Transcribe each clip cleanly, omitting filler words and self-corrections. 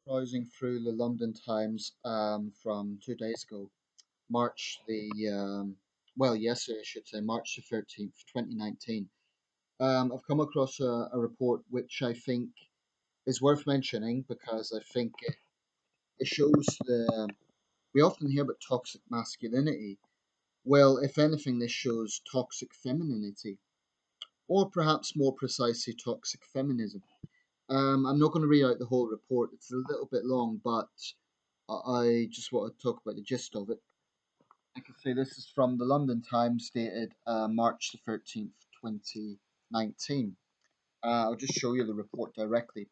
Browsing through the London Times from 2 days ago, March yesterday I should say, March the 13th, 2019. I've come across a report which I think is worth mentioning because I think it shows we often hear about toxic masculinity. Well, if anything, this shows toxic femininity, or perhaps more precisely, toxic feminism. I'm not going to read out the whole report, it's a little bit long, but I just want to talk about the gist of it. I can say this is from the London Times, dated March the 13th, 2019. I'll just show you the report directly.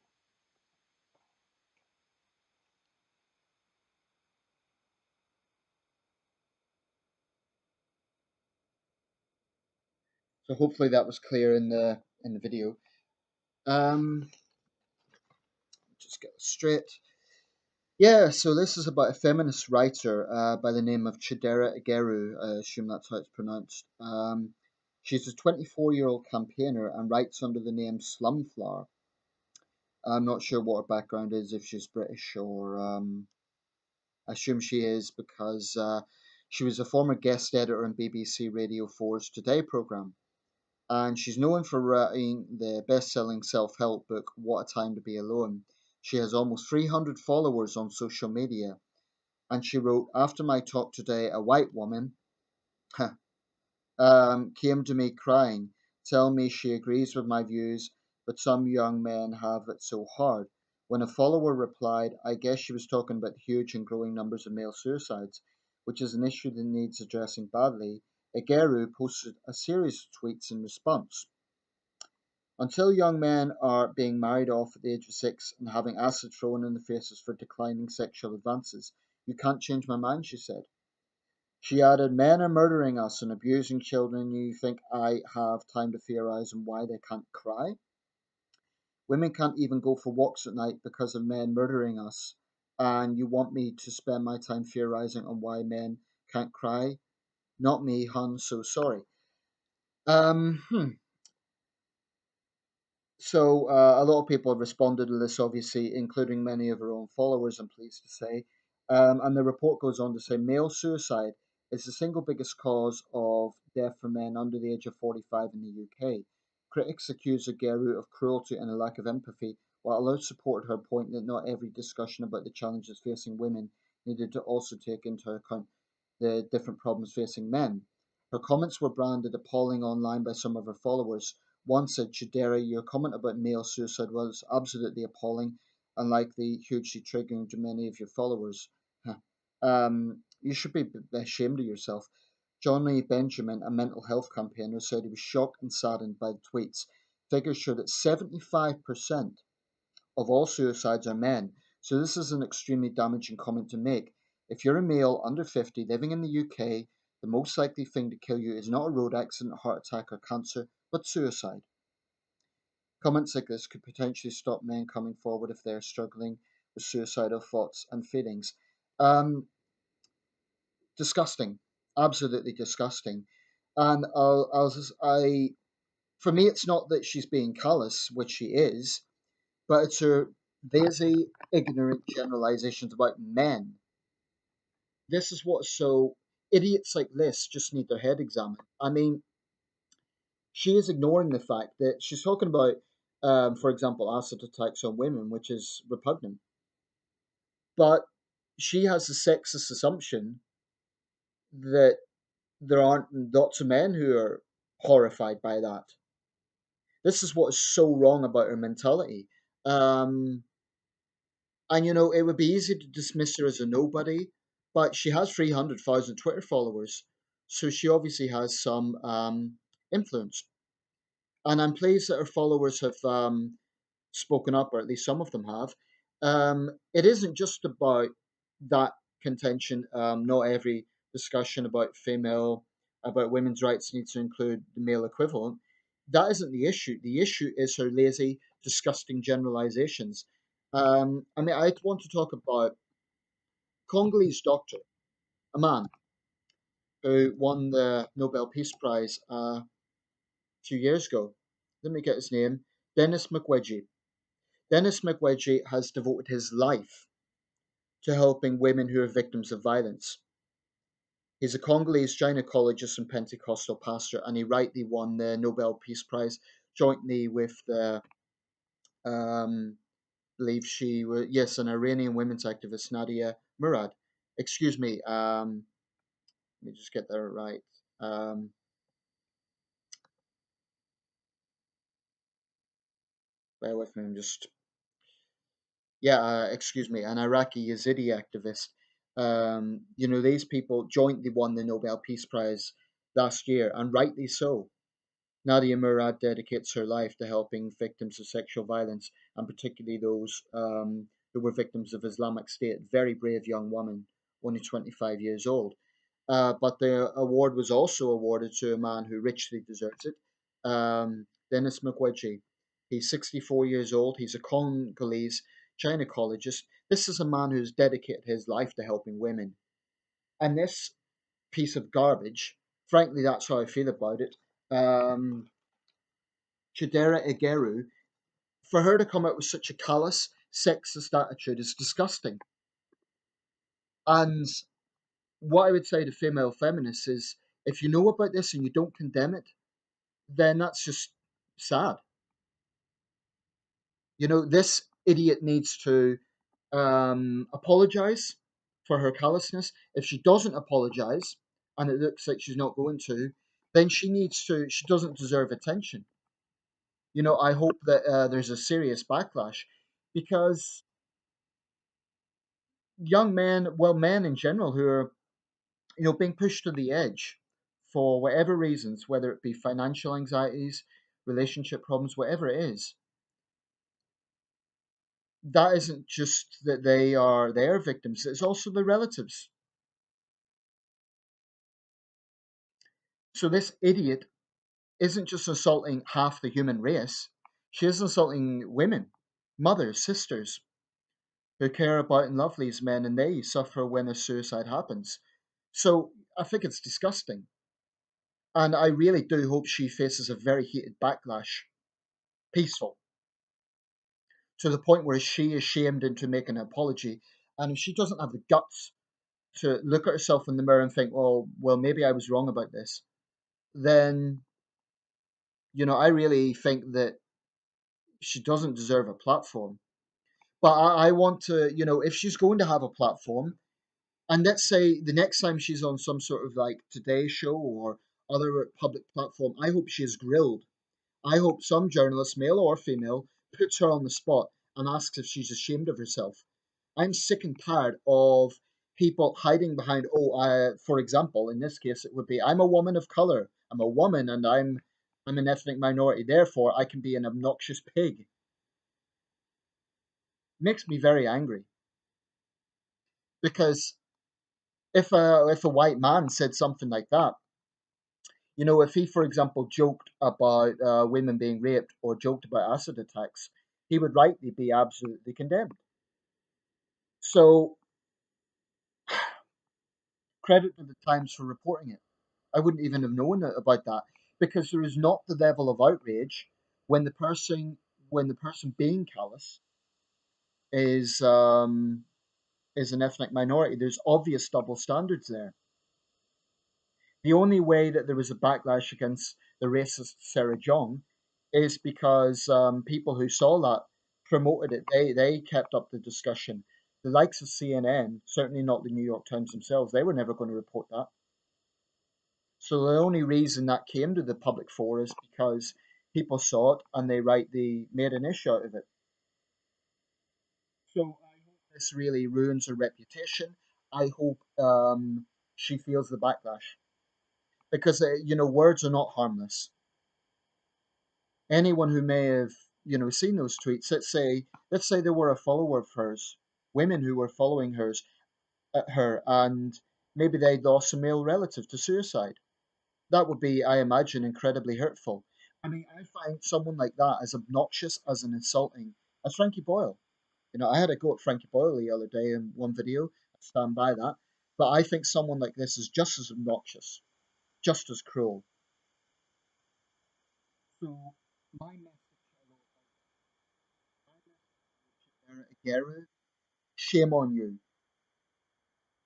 So hopefully that was clear in the video. Um, just get it straight. Yeah, so this is about a feminist writer by the name of Chidera Eggurue. I assume that's how it's pronounced. She's a 24-year-old campaigner and writes under the name Slumflower. I'm not sure what her background is, if she's British or I assume she is because she was a former guest editor on BBC Radio 4's Today programme. And she's known for writing the best-selling self-help book What a Time to Be Alone. She has almost 300 followers on social media. And she wrote, after my talk today, a white woman came to me crying, tell me she agrees with my views, but some young men have it so hard. When a follower replied, I guess she was talking about the huge and growing numbers of male suicides, which is an issue that needs addressing badly, Egeru posted a series of tweets in response. Until young men are being married off at the age of 6 and having acid thrown in their faces for declining sexual advances, you can't change my mind, she said. She added, men are murdering us and abusing children. You think I have time to theorize on why they can't cry? Women can't even go for walks at night because of men murdering us. And you want me to spend my time theorizing on why men can't cry? Not me, hun, so sorry. Um, hmm. A lot of people have responded to this, obviously, including many of her own followers, I'm pleased to say. And the report goes on to say male suicide is the single biggest cause of death for men under the age of 45 in the UK. Critics accuse Aguero of cruelty and a lack of empathy, while others support her point that not every discussion about the challenges facing women needed to also take into account the different problems facing men. Her comments were branded appalling online by some of her followers. One said, Chidera, your comment about male suicide was absolutely appalling and likely hugely triggering to many of your followers. You should be ashamed of yourself. Johnny Benjamin, a mental health campaigner, said he was shocked and saddened by the tweets. Figures show that 75% of all suicides are men. So this is an extremely damaging comment to make. If you're a male under 50 living in the UK, the most likely thing to kill you is not a road accident, heart attack, or cancer, but suicide. Comments like this could potentially stop men coming forward if they're struggling with suicidal thoughts and feelings. Um, Disgusting, absolutely disgusting. And for me, it's not that she's being callous, which she is, but it's her lazy, ignorant generalizations about men. This is what's so idiots like this just need their head examined. I mean, she is ignoring the fact that she's talking about, for example, acid attacks on women, which is repugnant. But she has a sexist assumption that there aren't lots of men who are horrified by that. This is what is so wrong about her mentality. Um, and it would be easy to dismiss her as a nobody, but she has 300,000 Twitter followers, so she obviously has some influence. And I'm pleased that her followers have spoken up, or at least some of them have. It isn't just about that contention. Not every discussion about women's rights needs to include the male equivalent. That isn't the issue. The issue is her lazy, disgusting generalizations. I want to talk about Congolese doctor, a man who won the Nobel Peace Prize a few years ago. Let me get his name. Denis Mukwege. Dennis Mukwege has devoted his life to helping women who are victims of violence. He's a Congolese gynecologist and Pentecostal pastor, and he rightly won the Nobel Peace Prize jointly with the, believe she was, yes, an Iranian women's activist, Nadia Murad. Excuse me, let me just get that right. Um, Bear with me, I'm just, yeah, excuse me, an Iraqi Yazidi activist. These people jointly won the Nobel Peace Prize last year, and rightly so. Nadia Murad dedicates her life to helping victims of sexual violence, and particularly those who were victims of Islamic State. Very brave young woman, only 25 years old. But the award was also awarded to a man who richly deserves it, Denis Mukwege. He's 64 years old. He's a Congolese gynecologist. This is a man who's dedicated his life to helping women. And this piece of garbage, frankly, that's how I feel about it. Um, Chidera Eggurue, for her to come out with such a callous, sexist attitude is disgusting. And what I would say to female feminists is if you know about this and you don't condemn it, then that's just sad. This idiot needs to apologize for her callousness. If she doesn't apologize, and it looks like she's not going to, then she doesn't deserve attention. I hope that there's a serious backlash because young men, well, men in general who are, being pushed to the edge for whatever reasons, whether it be financial anxieties, relationship problems, whatever it is, that isn't just that they are their victims, it's also the relatives. So this idiot isn't just insulting half the human race, she is insulting women, mothers, sisters, who care about and love these men and they suffer when a suicide happens. So I think it's disgusting. And I really do hope she faces a very heated backlash, peaceful, to the point where she is shamed into making an apology. And if she doesn't have the guts to look at herself in the mirror and think, well, maybe I was wrong about this, then, I really think that she doesn't deserve a platform. But I want to, if she's going to have a platform, and let's say the next time she's on some sort of like Today Show or other public platform, I hope she is grilled. I hope some journalist, male or female, puts her on the spot and asks if she's ashamed of herself. I'm sick and tired of people hiding behind, for example, in this case, it would be, I'm a woman of color. I'm a woman and I'm an ethnic minority. Therefore, I can be an obnoxious pig. Makes me very angry because if a white man said something like that, if he, for example, joked about women being raped or joked about acid attacks, he would rightly be absolutely condemned. So credit to the Times for reporting it. I wouldn't even have known about that because there is not the level of outrage when the person being callous is um, is an ethnic minority. There's obvious double standards there. The only way that there was a backlash against the racist Sarah Jong is because people who saw that promoted it. They kept up the discussion. The likes of CNN, certainly not the New York Times themselves, they were never going to report that. So the only reason that came to the public fore is because people saw it and they made an issue out of it. So I hope this really ruins her reputation. I hope she feels the backlash because words are not harmless. Anyone who may have seen those tweets, let's say there were a follower of hers, women who were following her, and maybe they'd lost a male relative to suicide. That would be, I imagine, incredibly hurtful. I mean, I find someone like that as obnoxious as and insulting as Frankie Boyle. I had a go at Frankie Boyle the other day in one video. I stand by that. But I think someone like this is just as obnoxious, just as cruel. So my message, Eggurue, shame on you.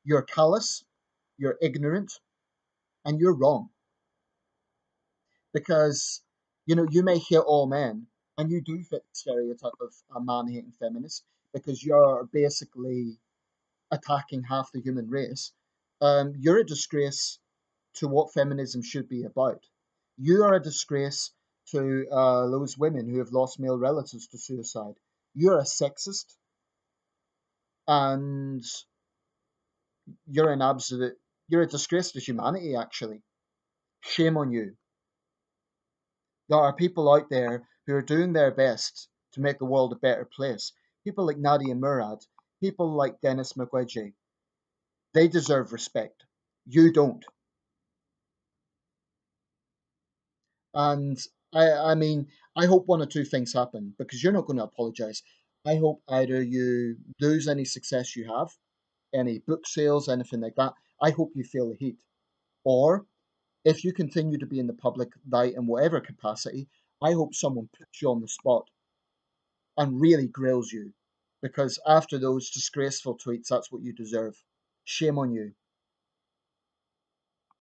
You're callous, you're ignorant, and you're wrong because you may hate all men, and you do fit the stereotype of a man-hating feminist because you're basically attacking half the human race. You're a disgrace to what feminism should be about. You are a disgrace to those women who have lost male relatives to suicide. You're a sexist, and you're an absolute. You're a disgrace to humanity. Actually, shame on you. There are people out there who are doing their best to make the world a better place. People like Nadia Murad, people like Dennis Mukwege, they deserve respect. You don't. And I mean, I hope one or two things happen because you're not going to apologize. I hope either you lose any success you have, any book sales, anything like that. I hope you feel the heat. Or if you continue to be in the public light in whatever capacity, I hope someone puts you on the spot and really grills you. Because after those disgraceful tweets, that's what you deserve. Shame on you.